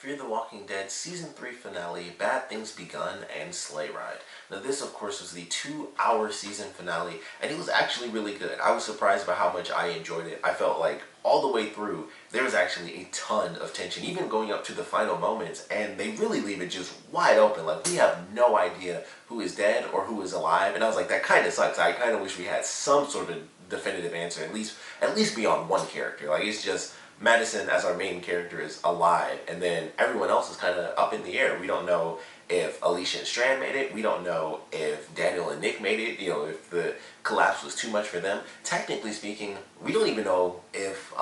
Fear the Walking Dead Season 3 finale, Bad Things Begun, and Sleigh Ride. Now this, of course, was the 2-hour season finale, and it was actually really good. I was surprised by how much I enjoyed it. I felt like all the way through, there was actually a ton of tension, even going up to the final moments, and they really leave it just wide open. Like, we have no idea who is dead or who is alive, and I was like, that kind of sucks. I kind of wish we had some sort of definitive answer, at least beyond one character. Like, it's just Madison as our main character is alive, and then everyone else is kind of up in the air. We don't know if Alicia and Strand made it. We don't know if Daniel and Nick made it. You know, if the collapse was too much for them. Technically speaking, we don't even know if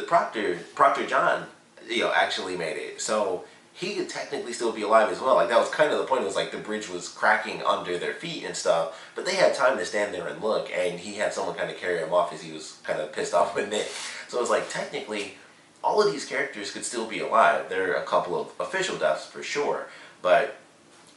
Proctor John, actually made it. So he could technically still be alive as well. Like, that was kind of the point. It was like the bridge was cracking under their feet and stuff, but they had time to stand there and look, and he had someone kind of carry him off as he was kind of pissed off with Nick. So it was like, technically, all of these characters could still be alive. There are a couple of official deaths for sure, but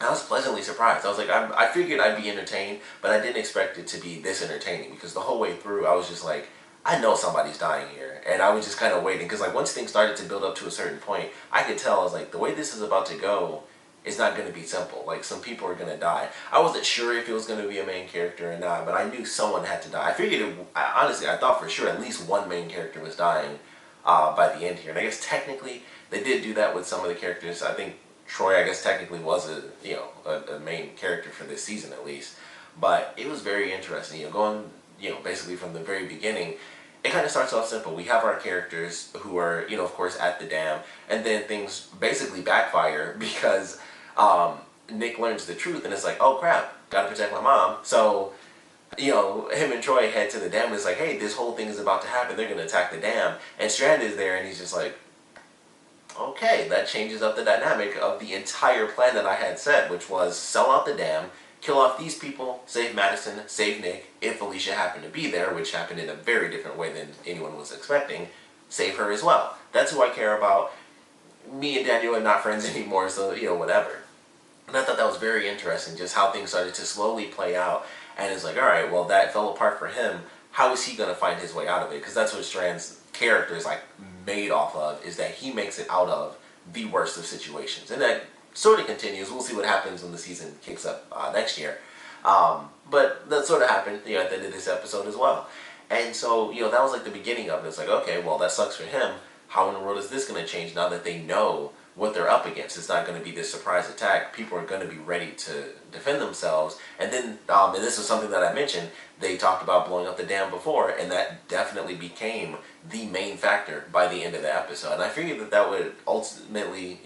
I was pleasantly surprised. I was like, I figured I'd be entertained, but I didn't expect it to be this entertaining, because the whole way through, I was just like, I know somebody's dying here, and I was just kind of waiting, because like once things started to build up to a certain point, I could tell, I was like, the way this is about to go is not going to be simple. Like, some people are going to die. I wasn't sure if it was going to be a main character or not, but I knew someone had to die. I figured honestly, I thought for sure at least one main character was dying by the end here, and I guess technically they did do that with some of the characters. I think Troy, I guess, technically was a main character for this season at least, but it was very interesting. Going basically from the very beginning. It kind of starts off simple. We have our characters who are, of course, at the dam, and then things basically backfire because Nick learns the truth, and it's like, oh crap, gotta protect my mom. So, him and Troy head to the dam, and it's like, hey, this whole thing is about to happen. They're gonna attack the dam, and Strand is there, and he's just like, okay, that changes up the dynamic of the entire plan that I had set, which was sell out the dam, kill off these people, save Madison, save Nick, if Alicia happened to be there, which happened in a very different way than anyone was expecting, save her as well. That's who I care about. Me and Daniel are not friends anymore, so, whatever. And I thought that was very interesting, just how things started to slowly play out. And it's like, alright, well, that fell apart for him. How is he going to find his way out of it? Because that's what Strand's character is, like, made off of, is that he makes it out of the worst of situations. And that sort of continues. We'll see what happens when the season kicks up next year. But that sort of happened, at the end of this episode as well. And so, that was like the beginning of it. It's like, okay, well, that sucks for him. How in the world is this going to change now that they know what they're up against? It's not going to be this surprise attack. People are going to be ready to defend themselves. And then, and this is something that I mentioned, they talked about blowing up the dam before, and that definitely became the main factor by the end of the episode. And I figured that that would ultimately,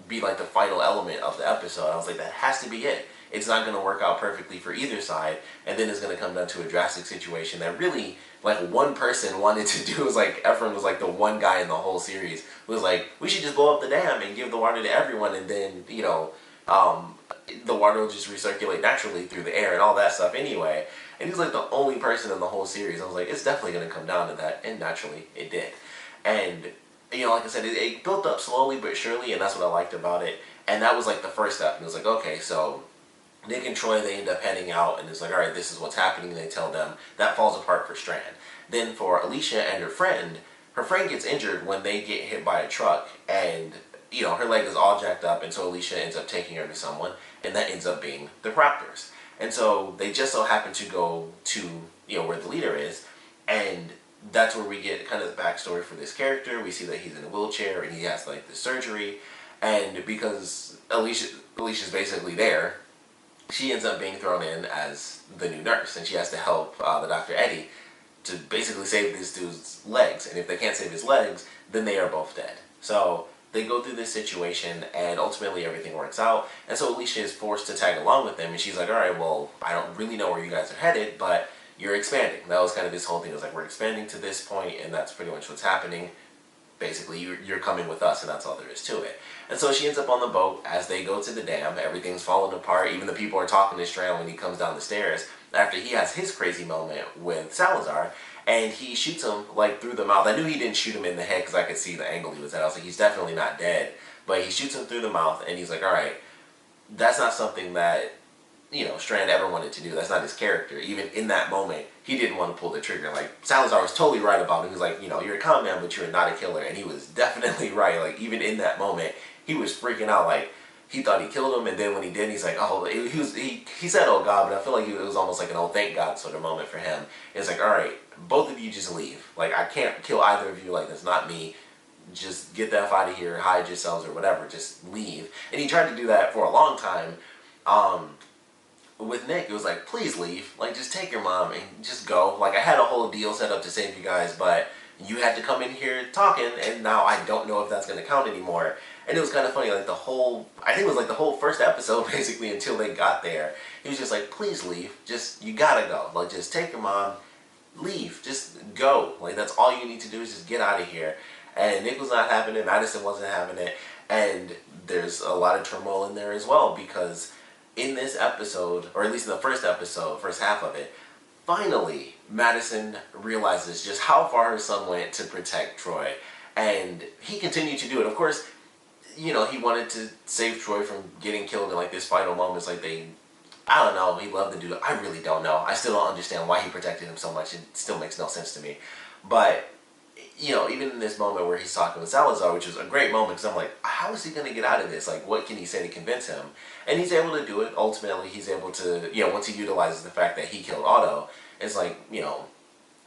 be like the final element of the episode. I was like, that has to be it. It's not going to work out perfectly for either side, and then it's going to come down to a drastic situation that really, like, one person wanted to do. It was like, Efren was like the one guy in the whole series who was like, we should just blow up the dam and give the water to everyone, and then, the water will just recirculate naturally through the air and all that stuff anyway. And he's like the only person in the whole series. I was like, it's definitely going to come down to that, and naturally it did. And like I said, it built up slowly but surely, and that's what I liked about it. And that was like the first step. And it was like, okay, so Nick and Troy, they end up heading out, and it's like, alright, this is what's happening, and they tell them. That falls apart for Strand. Then for Alicia and her friend gets injured when they get hit by a truck, and, her leg is all jacked up, and so Alicia ends up taking her to someone, and that ends up being the Proctors. And so they just so happen to go to, where the leader is, and that's where we get kind of the backstory for this character. We see that he's in a wheelchair, and he has, like, the surgery, and because Alicia's basically there, she ends up being thrown in as the new nurse, and she has to help the Dr. Eddie to basically save this dude's legs. And if they can't save his legs, then they are both dead. So they go through this situation, and ultimately everything works out. And so Alicia is forced to tag along with them, and she's like, alright, well, I don't really know where you guys are headed, but you're expanding. That was kind of this whole thing. It was like, we're expanding to this point, and that's pretty much what's happening. Basically, you're coming with us, and that's all there is to it. And so she ends up on the boat. As they go to the dam, everything's falling apart. Even the people are talking to Strand when he comes down the stairs, after he has his crazy moment with Salazar, and he shoots him, like, through the mouth. I knew he didn't shoot him in the head because I could see the angle he was at. I was like, he's definitely not dead. But he shoots him through the mouth, and he's like, alright, that's not something that Strand ever wanted to do. That's not his character. Even in that moment, he didn't want to pull the trigger. Like, Salazar was totally right about it. He was like, you're a con man, but you're not a killer. And he was definitely right. Like, even in that moment, he was freaking out. Like, he thought he killed him, and then when he did, he's like, oh, he said, oh God, but I feel like it was almost like an oh thank God sort of moment for him. It's like, all right, both of you just leave. Like, I can't kill either of you. Like, that's not me. Just get the F out of here, hide yourselves or whatever. Just leave. And he tried to do that for a long time. With Nick, it was like, please leave. Like, just take your mom and just go. Like, I had a whole deal set up to save you guys, but you had to come in here talking, and now I don't know if that's going to count anymore. And it was kind of funny, like, I think it was like the whole first episode, basically, until they got there. He was just like, please leave. Just, you gotta go. Like, just take your mom, leave. Just go. Like, that's all you need to do is just get out of here. And Nick was not having it, Madison wasn't having it, and there's a lot of turmoil in there as well, because in this episode, or at least in the first episode, first half of it, finally, Madison realizes just how far her son went to protect Troy. And he continued to do it. Of course, he wanted to save Troy from getting killed in like this final moments. Like I don't know, he loved the dude. I really don't know. I still don't understand why he protected him so much. It still makes no sense to me. But even in this moment where he's talking with Salazar, which was a great moment, because I'm like, how is he going to get out of this? Like, what can he say to convince him? And he's able to do it. Ultimately, he's able to, once he utilizes the fact that he killed Otto, it's like, it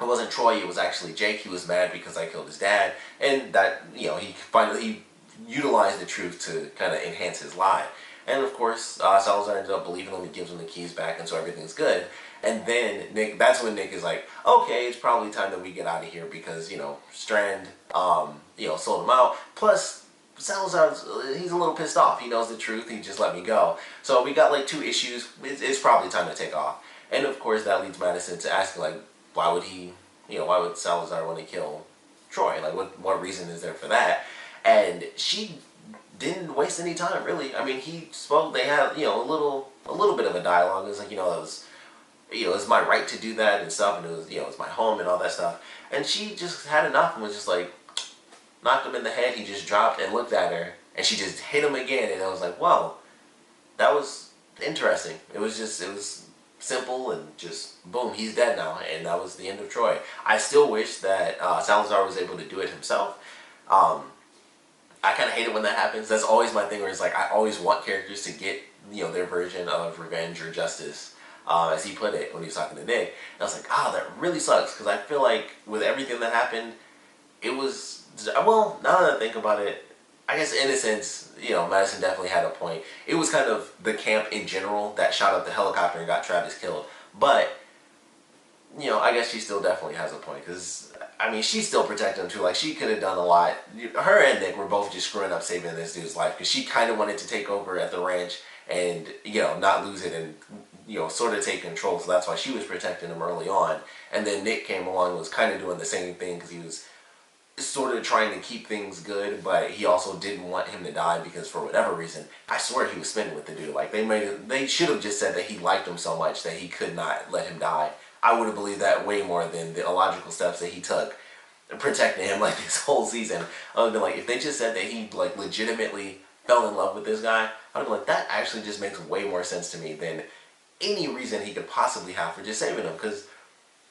wasn't Troy, it was actually Jake. He was mad because I killed his dad. And that, he utilized the truth to kind of enhance his lie. And of course, Salazar ends up believing him, he gives him the keys back, and so everything's good. And then that's when Nick is like, okay, it's probably time that we get out of here because, Strand, sold him out. Plus, Salazar, he's a little pissed off. He knows the truth. He just let me go. So we got like 2 issues. It's probably time to take off. And of course, that leads Madison to asking, like, why would Salazar want to kill Troy? Like, what reason is there for that? And she didn't waste any time, really. I mean, he spoke. They had, a little bit of a dialogue. It was like, it was, it's my right to do that and stuff, and it was, it's my home and all that stuff. And she just had enough and was just like, knocked him in the head. He just dropped and looked at her, and she just hit him again. And I was like, well, that was interesting. It was simple and just boom, he's dead now, and that was the end of Troy. I still wish that Salazar was able to do it himself. I kind of hate it when that happens. That's always my thing, where it's like, I always want characters to get, their version of revenge or justice. As he put it when he was talking to Nick. And I was like, that really sucks, because I feel like with everything that happened, it was, well, now that I think about it, I guess in a sense, Madison definitely had a point. It was kind of the camp in general that shot up the helicopter and got Travis killed. But, I guess she still definitely has a point, because, I mean, she's still protecting him too. Like, she could have done a lot. Her and Nick were both just screwing up saving this dude's life, because she kind of wanted to take over at the ranch and, not lose it and, sort of take control. So that's why she was protecting him early on. And then Nick came along and was kind of doing the same thing, because he was sort of trying to keep things good, but he also didn't want him to die, because for whatever reason, I swear he was spinning with the dude. Like, they should have just said that he liked him so much that he could not let him die. I would have believed that way more than the illogical steps that he took protecting him like this whole season. I would have been like, if they just said that he like legitimately fell in love with this guy, I would have been like, that actually just makes way more sense to me than any reason he could possibly have for just saving him, because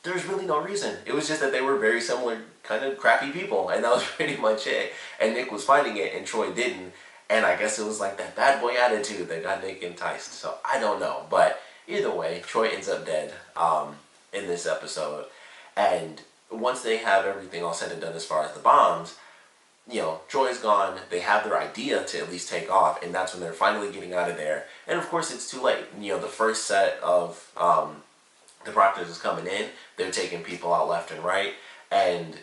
there's really no reason. It was just that they were very similar kind of crappy people, and that was pretty much it. And Nick was fighting it and Troy didn't, and I guess it was like that bad boy attitude that got Nick enticed. So I don't know, but either way, Troy ends up dead in this episode. And once they have everything all said and done as far as the bombs, Troy's gone, they have their idea to at least take off, and that's when they're finally getting out of there. And of course it's too late. The first set of the Proctors is coming in, they're taking people out left and right, and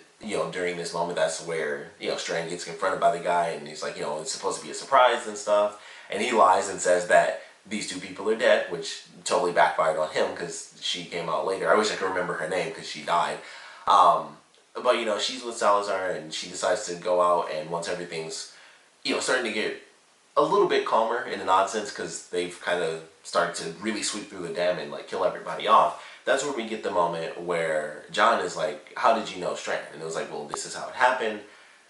during this moment, that's where Strand gets confronted by the guy, and he's like, it's supposed to be a surprise and stuff, and he lies and says that these 2 people are dead, which totally backfired on him, because she came out later. I wish I could remember her name, because she died. But she's with Salazar, and she decides to go out, and once everything's starting to get a little bit calmer in an odd sense, because they've kind of started to really sweep through the dam and like kill everybody off, that's where we get the moment where John is like, how did you know Strand? And it was like, well, this is how it happened.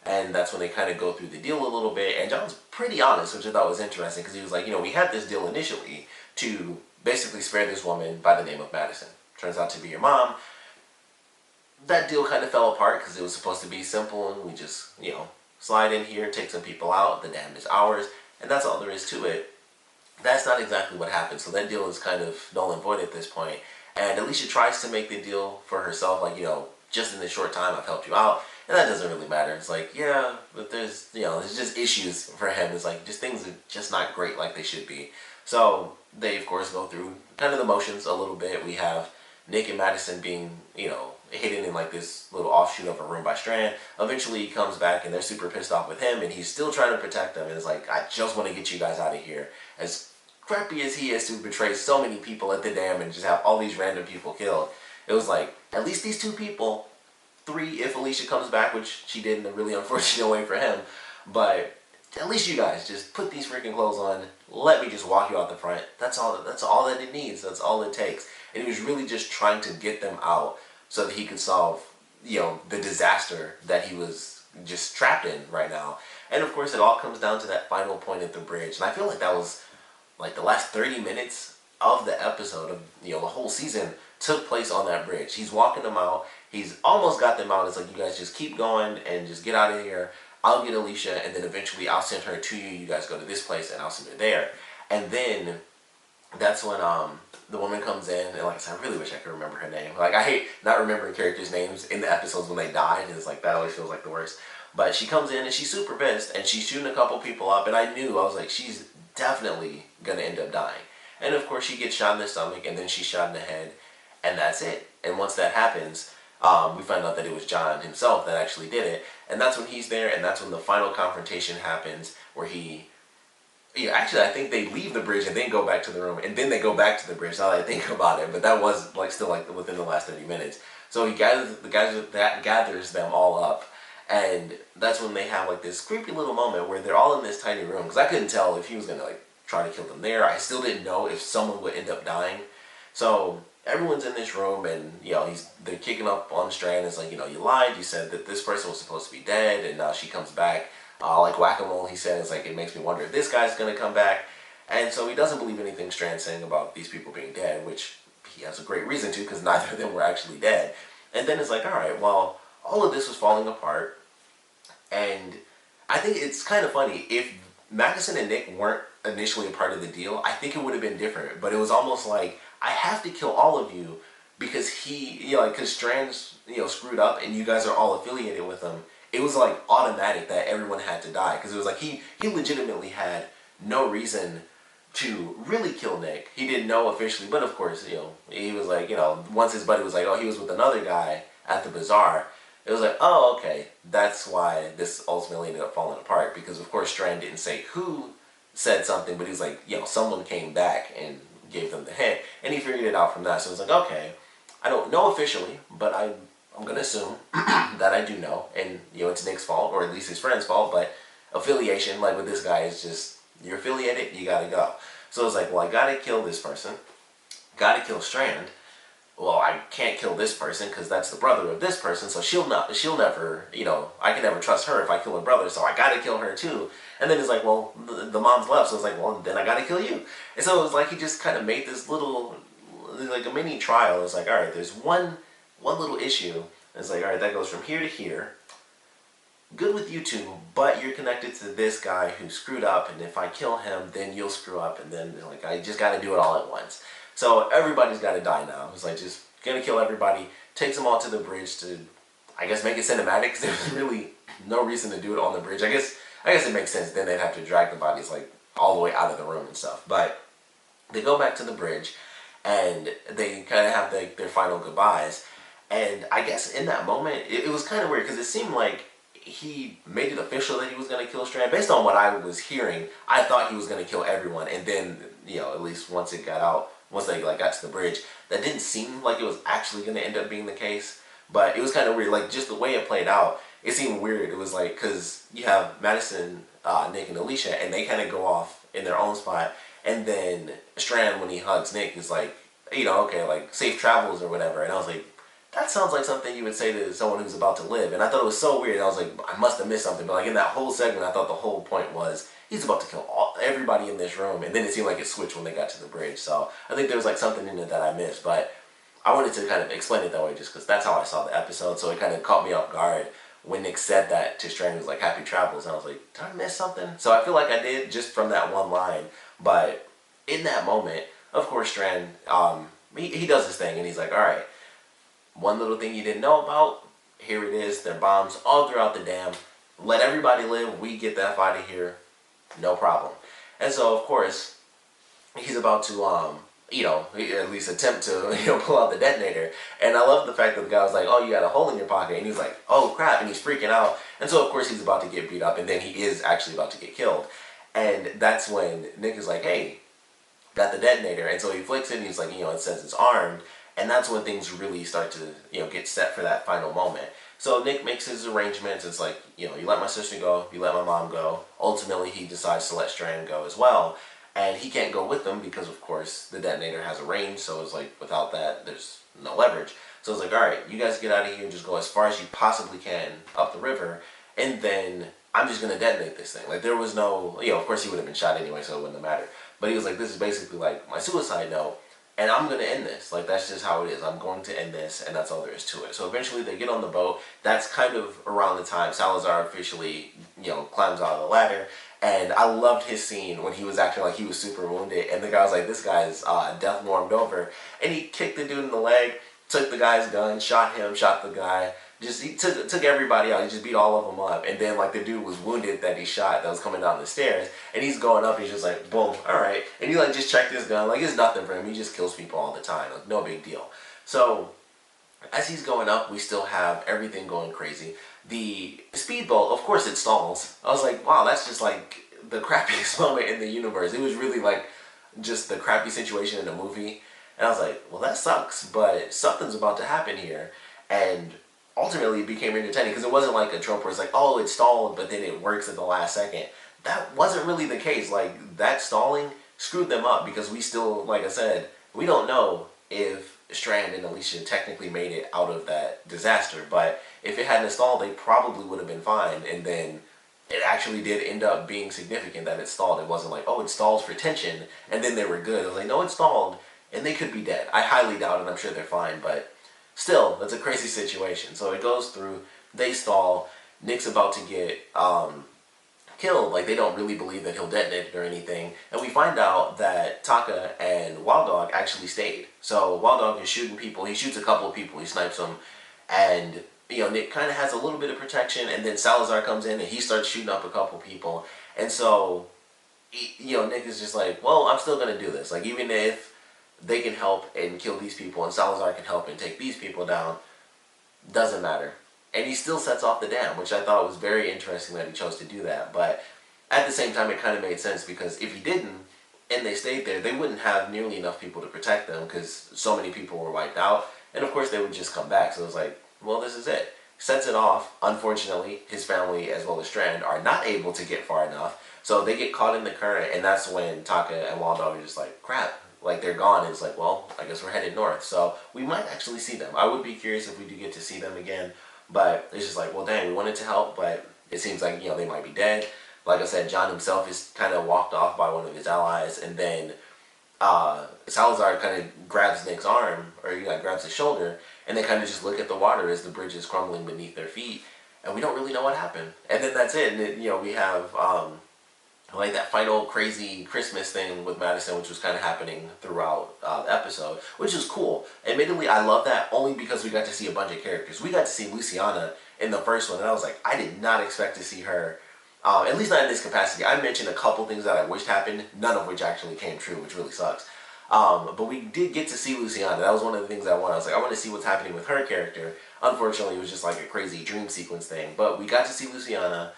And that's when they kind of go through the deal a little bit, and John's pretty honest, which I thought was interesting, because he was like, we had this deal initially to basically spare this woman by the name of Madison. Turns out to be your mom. That deal kind of fell apart because it was supposed to be simple and we just, slide in here, take some people out, the dam is ours, and that's all there is to it. That's not exactly what happened, so that deal is kind of null and void at this point. And Alicia tries to make the deal for herself, like, just in this short time I've helped you out, and that doesn't really matter. It's like, yeah, but there's just issues for him. It's like, just things are just not great like they should be. So they, of course, go through kind of the motions a little bit. We have Nick and Madison being, hidden in like this little offshoot of a room by Strand. Eventually he comes back and they're super pissed off with him and he's still trying to protect them. And it's like, I just want to get you guys out of here. As crappy as he is to betray so many people at the dam and just have all these random people killed, it was like, at least these two people, 3 if Alicia comes back, which she did in a really unfortunate way for him, but at least you guys just put these freaking clothes on, let me just walk you out the front. That's all that it needs. That's all it takes. And he was really just trying to get them out so that he could solve, the disaster that he was just trapped in right now. And of course, it all comes down to that final point at the bridge. And I feel like that was like the last 30 minutes of the episode of, the whole season took place on that bridge. He's walking them out. He's almost got them out. It's like, you guys just keep going and just get out of here. I'll get Alicia, and then eventually I'll send her to you. You guys go to this place, and I'll send her there. And then that's when the woman comes in, and like I said, I really wish I could remember her name. Like, I hate not remembering characters' names in the episodes when they died. It's like, that always feels like the worst. But she comes in, and she's super pissed, and she's shooting a couple people up, and I was like, she's definitely going to end up dying. And of course, she gets shot in the stomach, and then she's shot in the head, and that's it. And once that happens, we find out that it was John himself that actually did it, and that's when he's there, and that's when the final confrontation happens, where actually, I think they leave the bridge and then go back to the room, and then they go back to the bridge, now that I think about it, but that was still within the last 30 minutes. So he gathers them all up, and that's when they have this creepy little moment where they're all in this tiny room, because I couldn't tell if he was going to try to kill them there. I still didn't know if someone would end up dying. So everyone's in this room, and they're kicking up on Strand. It's like, you lied, you said that this person was supposed to be dead, and now she comes back. Like whack-a-mole, he said, it's like, it makes me wonder if this guy's going to come back. And so he doesn't believe anything Strand's saying about these people being dead, which he has a great reason to, because neither of them were actually dead. And then it's like, alright, well, all of this was falling apart, and I think it's kind of funny. If Madison and Nick weren't initially a part of the deal, I think it would have been different. But it was almost like, I have to kill all of you because because Strand's, screwed up and you guys are all affiliated with him. It was like automatic that everyone had to die, because it was like he legitimately had no reason to really kill Nick. He didn't know officially, but of course, he was like, once his buddy was like, oh, he was with another guy at the bazaar, it was like, oh, okay, that's why this ultimately ended up falling apart, because of course Strand didn't say who said something, but he was like, someone came back and gave them the hint, and he figured it out from that. So it was like, okay, I don't know officially, but I'm going to assume that I do know, and it's Nick's fault, or at least his friend's fault, but affiliation, like with this guy, is just, you're affiliated, you gotta go. So it's like, well, I gotta kill this person, gotta kill Strand. Well, I can't kill this person because that's the brother of this person, so she'll never, I can never trust her if I kill her brother, so I gotta kill her too. And then it's like, well, the mom's left, so it's like, well, then I gotta kill you. And so it was like he just kind of made this little, like a mini trial. It's like, alright, there's one little issue. It's like, alright, that goes from here to here. Good with you two, but you're connected to this guy who screwed up, and if I kill him, then you'll screw up, and then like I just gotta do it all at once. So everybody's gotta die now. It's like, just gonna kill everybody, takes them all to the bridge to, I guess, make it cinematic, because there's really no reason to do it on the bridge. I guess it makes sense. Then they'd have to drag the bodies like all the way out of the room and stuff. But they go back to the bridge, and they kind of have their final goodbyes. And I guess in that moment, it was kind of weird, because it seemed like he made it official that he was going to kill Strand. Based on what I was hearing, I thought he was going to kill everyone. And then, at least once it got out, once they got to the bridge, that didn't seem like it was actually going to end up being the case. But it was kind of weird, like just the way it played out, it seemed weird. It was like, because you have Madison, Nick, and Alicia, and they kind of go off in their own spot. And then Strand, when he hugs Nick, is like, okay, like safe travels or whatever. And I was like, that sounds like something you would say to someone who's about to live. And I thought it was so weird. I was like, I must have missed something. But like in that whole segment, I thought the whole point was he's about to kill everybody in this room, and then it seemed like it switched when they got to the bridge. So I think there was like something in it that I missed, but I wanted to kind of explain it that way just because that's how I saw the episode. So it kind of caught me off guard when Nick said that to Strand. He was like, "Happy travels," and I was like, "Did I miss something?" So I feel like I did just from that one line. But in that moment, of course, Strand, he does his thing, and he's like, "All right, one little thing you didn't know about, here it is. There are bombs all throughout the dam. Let everybody live. We get the F out of here. No problem." And so, of course, he's about to, at least attempt to, pull out the detonator. And I love the fact that the guy was like, "Oh, you got a hole in your pocket." And he's like, "Oh, crap." And he's freaking out. And so, of course, he's about to get beat up. And then he is actually about to get killed. And that's when Nick is like, "Hey, got the detonator." And so he flicks it and he's like, it says it's armed. And that's when things really start to, get set for that final moment. So Nick makes his arrangements. It's like, you let my sister go, you let my mom go. Ultimately, he decides to let Strand go as well. And he can't go with them because, of course, the detonator has a range. So it's like, without that, there's no leverage. So it's like, all right, you guys get out of here and just go as far as you possibly can up the river. And then I'm just going to detonate this thing. Like, there was no, of course he would have been shot anyway, so it wouldn't have mattered. But he was like, this is basically like my suicide note. And I'm going to end this. Like, that's just how it is. I'm going to end this, and that's all there is to it. So eventually they get on the boat. That's kind of around the time Salazar officially, climbs out of the ladder. And I loved his scene when he was acting like he was super wounded. And the guy was like, this guy's death warmed over. And he kicked the dude in the leg, took the guy's gun, shot him, shot the guy. He took everybody out. He just beat all of them up. And then, like, the dude was wounded that he shot that was coming down the stairs. And he's going up. He's just like, boom, all right. And he, like, just checked his gun. Like, it's nothing for him. He just kills people all the time. Like, no big deal. So, as he's going up, we still have everything going crazy. The speedboat, of course, it stalls. I was like, wow, that's just, like, the crappiest moment in the universe. It was really, like, just the crappy situation in a movie. And I was like, well, that sucks. But something's about to happen here. And ultimately it became entertaining because it wasn't like a trope where it's like, oh, it stalled, but then it works at the last second. That wasn't really the case. Like, that stalling screwed them up because we still, like I said, we don't know if Strand and Alicia technically made it out of that disaster. But if it hadn't stalled, they probably would have been fine. And then it actually did end up being significant that it stalled. It wasn't like, oh, it stalls for tension, and then they were good. It was like, no, it stalled, and they could be dead. I highly doubt it. I'm sure they're fine, but still, that's a crazy situation. So it goes through, they stall, Nick's about to get killed. Like, they don't really believe that he'll detonate it or anything. And we find out that Taka and Wild Dog actually stayed. So Wild Dog is shooting people. He shoots a couple of people. He snipes them. And, Nick kind of has a little bit of protection. And then Salazar comes in and he starts shooting up a couple people. And so, Nick is just like, well, I'm still going to do this. Like, even if they can help and kill these people and Salazar can help and take these people down, doesn't matter. And he still sets off the dam, which I thought was very interesting that he chose to do that. But at the same time, it kind of made sense because if he didn't and they stayed there, they wouldn't have nearly enough people to protect them because so many people were wiped out. And of course they would just come back. So it was like, well, this is it. Sets it off. Unfortunately, his family as well as Strand are not able to get far enough. So they get caught in the current, and that's when Taka and Wild Dog are just like, crap. Like, they're gone, and it's like, well, I guess we're headed north. So we might actually see them. I would be curious if we do get to see them again. But it's just like, well, dang, we wanted to help, but it seems like, they might be dead. Like I said, John himself is kind of walked off by one of his allies, and then Salazar kind of grabs Nick's arm, or grabs his shoulder, and they kind of just look at the water as the bridge is crumbling beneath their feet, and we don't really know what happened. And then that's it, and then, we have like that final crazy Christmas thing with Madison, which was kind of happening throughout the episode, which is cool. Admittedly, I love that only because we got to see a bunch of characters. We got to see Luciana in the first one, and I was like, I did not expect to see her, at least not in this capacity. I mentioned a couple things that I wished happened, none of which actually came true, which really sucks. But we did get to see Luciana. That was one of the things I wanted. I was like, I want to see what's happening with her character. Unfortunately, it was just like a crazy dream sequence thing. But we got to see Luciana.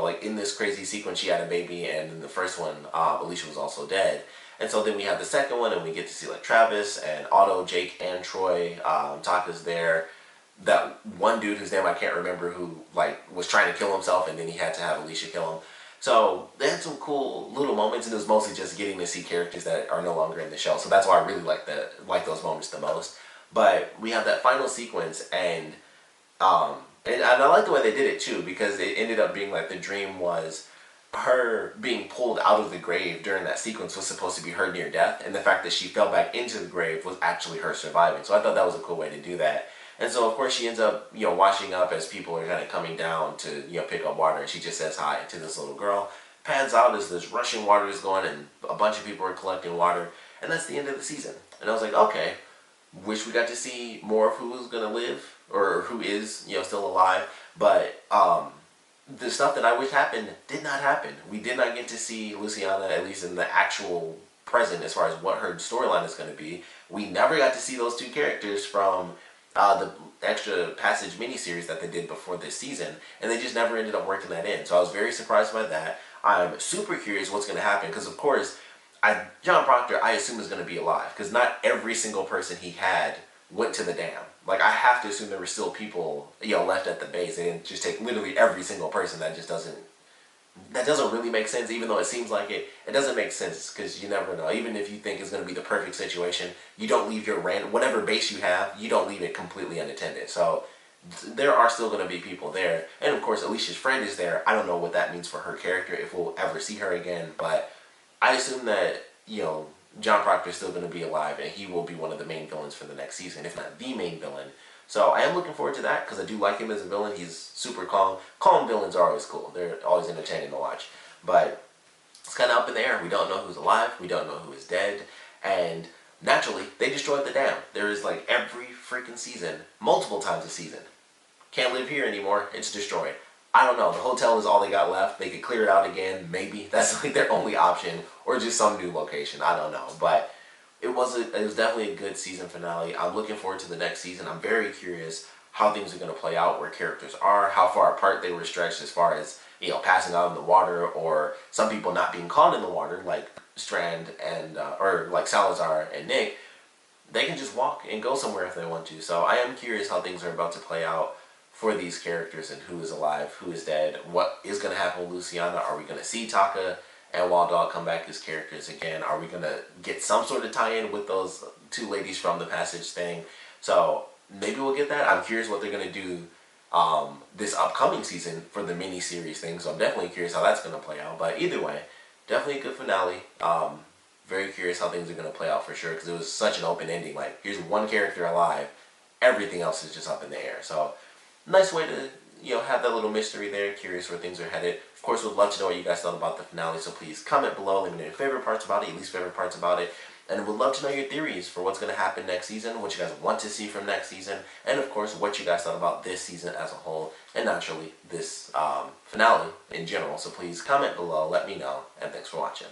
Like in this crazy sequence, she had a baby, and in the first one, Alicia was also dead. And so then we have the second one, and we get to see like Travis and Otto, Jake, and Troy. Taka's there. That one dude whose name I can't remember, who like was trying to kill himself, and then he had to have Alicia kill him. So they had some cool little moments, and it was mostly just getting to see characters that are no longer in the show. So that's why I really like those moments the most. But we have that final sequence, and I like the way they did it too, because it ended up being like the dream was her being pulled out of the grave during that sequence was supposed to be her near death, and the fact that she fell back into the grave was actually her surviving. So I thought that was a cool way to do that. And so of course she ends up, washing up as people are kind of coming down to, pick up water, and she just says hi to this little girl. Pans out as this rushing water is going, and a bunch of people are collecting water, and that's the end of the season. And I was like, okay, wish we got to see more of who was gonna live, or who is, still alive. But the stuff that I wish happened did not happen. We did not get to see Luciana, at least in the actual present, as far as what her storyline is going to be. We never got to see those two characters from the extra passage miniseries that they did before this season, and they just never ended up working that in. So I was very surprised by that. I'm super curious what's going to happen, because of course, John Proctor, I assume, is going to be alive, because not every single person he had went to the dam. Like, I have to assume there were still people, left at the base. They didn't just take literally every single person. That doesn't really make sense, even though it seems like it. It doesn't make sense, because you never know. Even if you think it's going to be the perfect situation, you don't leave your whatever base you have, you don't leave it completely unattended. So there are still going to be people there. And of course, Alicia's friend is there. I don't know what that means for her character, if we'll ever see her again, but I assume that, John Proctor is still going to be alive, and he will be one of the main villains for the next season, if not the main villain. So I am looking forward to that, because I do like him as a villain. He's super calm. Calm villains are always cool. They're always entertaining to watch. But it's kind of up in the air. We don't know who's alive. We don't know who is dead. And naturally, they destroyed the dam. There is, like, every freaking season, multiple times a season. Can't live here anymore. It's destroyed. I don't know. The hotel is all they got left. They could clear it out again. Maybe. That's like their only option. Or just some new location. I don't know. But it was definitely a good season finale. I'm looking forward to the next season. I'm very curious how things are going to play out, where characters are, how far apart they were stretched as far as, passing out in the water, or some people not being caught in the water, like Strand and, or like Salazar and Nick. They can just walk and go somewhere if they want to. So I am curious how things are about to play out for these characters, and who is alive, who is dead, what is going to happen with Luciana. Are we going to see Taka and Wild Dog come back as characters again? Are we going to get some sort of tie-in with those two ladies from the passage thing? So maybe we'll get that. I'm curious what they're going to do this upcoming season for the mini-series thing. So I'm definitely curious how that's going to play out. But either way, definitely a good finale. Very curious how things are going to play out for sure, because it was such an open ending. Like, here's one character alive. Everything else is just up in the air. So nice way to, have that little mystery there. Curious where things are headed. Of course, would love to know what you guys thought about the finale, so please comment below. Let me know your favorite parts about it, your least favorite parts about it. And would love to know your theories for what's going to happen next season, what you guys want to see from next season, and of course, what you guys thought about this season as a whole, and naturally, this finale in general. So please comment below, let me know, and thanks for watching.